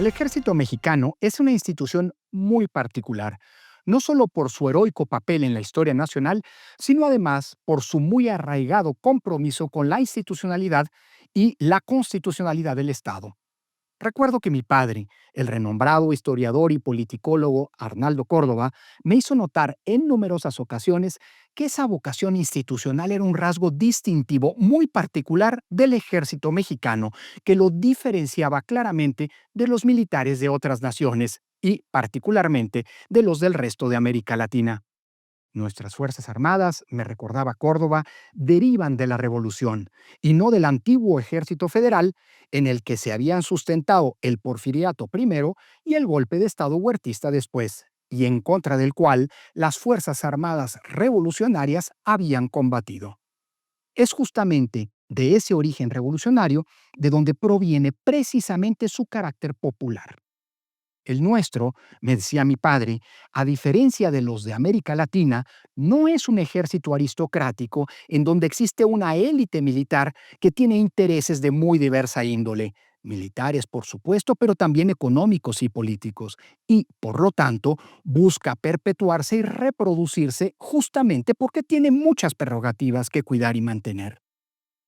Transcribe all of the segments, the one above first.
El ejército mexicano es una institución muy particular, no solo por su heroico papel en la historia nacional, sino además por su muy arraigado compromiso con la institucionalidad y la constitucionalidad del Estado. Recuerdo que mi padre, el renombrado historiador y politicólogo Arnaldo Córdoba, me hizo notar en numerosas ocasiones que esa vocación institucional era un rasgo distintivo muy particular del ejército mexicano, que lo diferenciaba claramente de los militares de otras naciones y, particularmente, de los del resto de América Latina. Nuestras Fuerzas Armadas, me recordaba Córdoba, derivan de la Revolución y no del antiguo Ejército Federal en el que se habían sustentado el Porfiriato primero y el golpe de Estado huertista después, y en contra del cual las Fuerzas Armadas revolucionarias habían combatido. Es justamente de ese origen revolucionario de donde proviene precisamente su carácter popular. El nuestro, me decía mi padre, a diferencia de los de América Latina, no es un ejército aristocrático en donde existe una élite militar que tiene intereses de muy diversa índole, militares por supuesto, pero también económicos y políticos, y por lo tanto busca perpetuarse y reproducirse justamente porque tiene muchas prerrogativas que cuidar y mantener.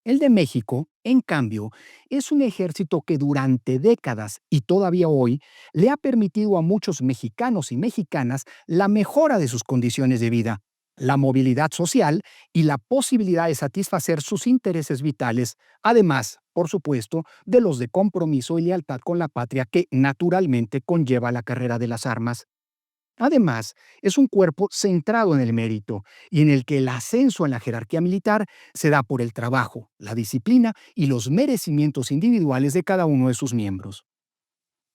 El de México, en cambio, es un ejército que durante décadas y todavía hoy le ha permitido a muchos mexicanos y mexicanas la mejora de sus condiciones de vida, la movilidad social y la posibilidad de satisfacer sus intereses vitales, además, por supuesto, de los de compromiso y lealtad con la patria que naturalmente conlleva la carrera de las armas. Además, es un cuerpo centrado en el mérito y en el que el ascenso en la jerarquía militar se da por el trabajo, la disciplina y los merecimientos individuales de cada uno de sus miembros.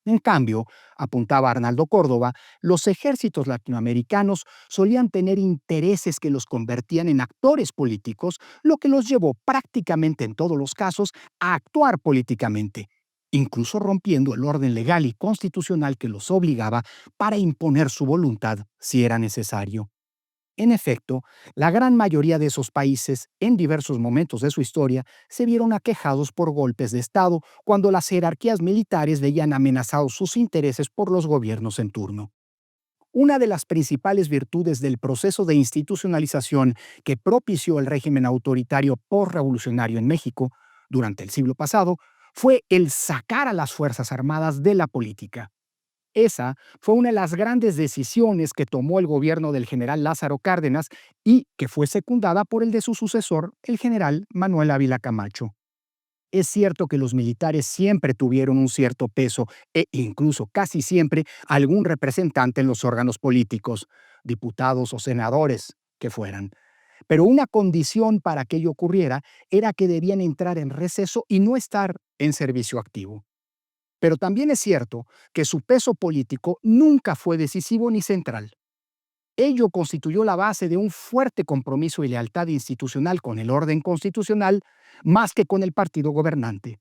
En cambio, apuntaba Arnaldo Córdoba, los ejércitos latinoamericanos solían tener intereses que los convertían en actores políticos, lo que los llevó prácticamente en todos los casos a actuar políticamente, incluso rompiendo el orden legal y constitucional que los obligaba para imponer su voluntad si era necesario. En efecto, la gran mayoría de esos países, en diversos momentos de su historia, se vieron aquejados por golpes de Estado cuando las jerarquías militares veían amenazados sus intereses por los gobiernos en turno. Una de las principales virtudes del proceso de institucionalización que propició el régimen autoritario postrevolucionario en México durante el siglo pasado fue el sacar a las Fuerzas Armadas de la política. Esa fue una de las grandes decisiones que tomó el gobierno del general Lázaro Cárdenas y que fue secundada por el de su sucesor, el general Manuel Ávila Camacho. Es cierto que los militares siempre tuvieron un cierto peso e incluso casi siempre algún representante en los órganos políticos, diputados o senadores que fueran. Pero una condición para que ello ocurriera era que debían entrar en receso y no estar en servicio activo. Pero también es cierto que su peso político nunca fue decisivo ni central. Ello constituyó la base de un fuerte compromiso y lealtad institucional con el orden constitucional más que con el partido gobernante.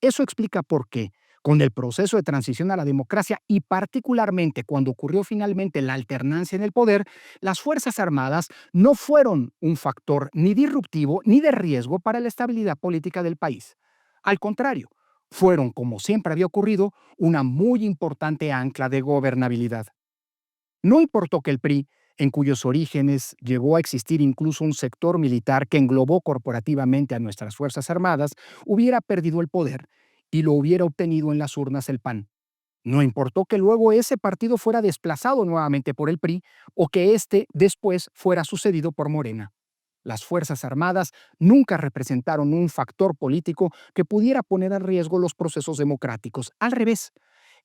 Eso explica por qué, con el proceso de transición a la democracia y particularmente cuando ocurrió finalmente la alternancia en el poder, las Fuerzas Armadas no fueron un factor ni disruptivo ni de riesgo para la estabilidad política del país. Al contrario, fueron, como siempre había ocurrido, una muy importante ancla de gobernabilidad. No importó que el PRI, en cuyos orígenes llegó a existir incluso un sector militar que englobó corporativamente a nuestras Fuerzas Armadas, hubiera perdido el poder y lo hubiera obtenido en las urnas el PAN. No importó que luego ese partido fuera desplazado nuevamente por el PRI o que éste después fuera sucedido por Morena. Las Fuerzas Armadas nunca representaron un factor político que pudiera poner en riesgo los procesos democráticos. Al revés,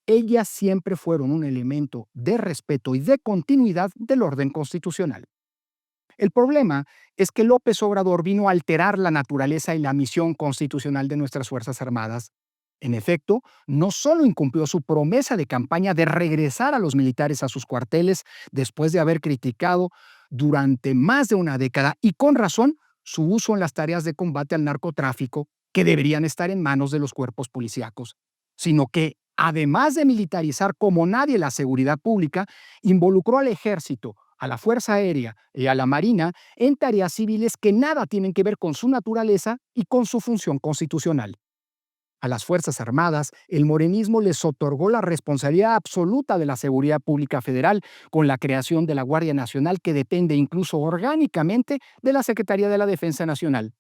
ellas siempre fueron un elemento de respeto y de continuidad del orden constitucional. El problema es que López Obrador vino a alterar la naturaleza y la misión constitucional de nuestras Fuerzas Armadas. En efecto, no solo incumplió su promesa de campaña de regresar a los militares a sus cuarteles después de haber criticado durante más de una década y con razón su uso en las tareas de combate al narcotráfico que deberían estar en manos de los cuerpos policíacos, sino que, además de militarizar como nadie la seguridad pública, involucró al ejército, a la Fuerza Aérea y a la Marina en tareas civiles que nada tienen que ver con su naturaleza y con su función constitucional. A las Fuerzas Armadas, el morenismo les otorgó la responsabilidad absoluta de la seguridad pública federal con la creación de la Guardia Nacional que depende incluso orgánicamente de la Secretaría de la Defensa Nacional,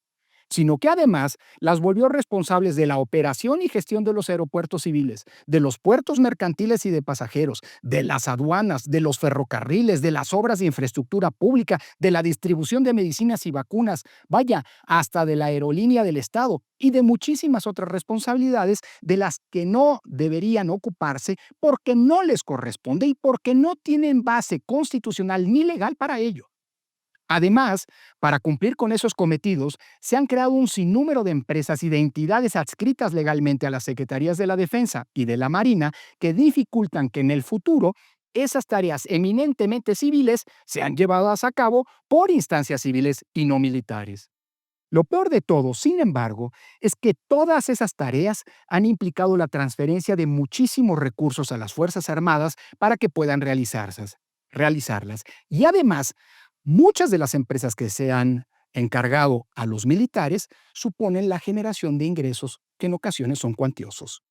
sino que además las volvió responsables de la operación y gestión de los aeropuertos civiles, de los puertos mercantiles y de pasajeros, de las aduanas, de los ferrocarriles, de las obras de infraestructura pública, de la distribución de medicinas y vacunas, vaya, hasta de la aerolínea del Estado y de muchísimas otras responsabilidades de las que no deberían ocuparse porque no les corresponde y porque no tienen base constitucional ni legal para ello. Además, para cumplir con esos cometidos, se han creado un sinnúmero de empresas y de entidades adscritas legalmente a las Secretarías de la Defensa y de la Marina que dificultan que en el futuro esas tareas eminentemente civiles sean llevadas a cabo por instancias civiles y no militares. Lo peor de todo, sin embargo, es que todas esas tareas han implicado la transferencia de muchísimos recursos a las Fuerzas Armadas para que puedan realizarlas. Y además, muchas de las empresas que se han encargado a los militares suponen la generación de ingresos que en ocasiones son cuantiosos.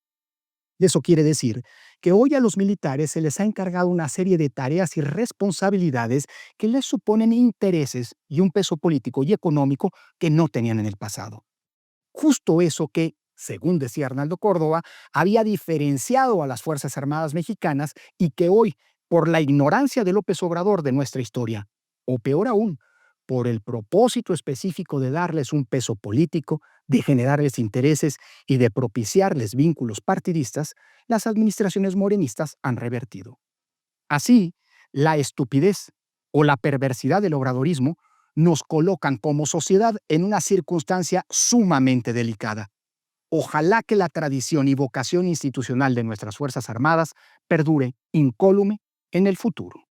Eso quiere decir que hoy a los militares se les ha encargado una serie de tareas y responsabilidades que les suponen intereses y un peso político y económico que no tenían en el pasado. Justo eso que, según decía Arnaldo Córdoba, había diferenciado a las Fuerzas Armadas mexicanas y que hoy, por la ignorancia de López Obrador de nuestra historia, o peor aún, por el propósito específico de darles un peso político, de generarles intereses y de propiciarles vínculos partidistas, las administraciones morenistas han revertido. Así, la estupidez o la perversidad del obradorismo nos colocan como sociedad en una circunstancia sumamente delicada. Ojalá que la tradición y vocación institucional de nuestras Fuerzas Armadas perdure incólume en el futuro.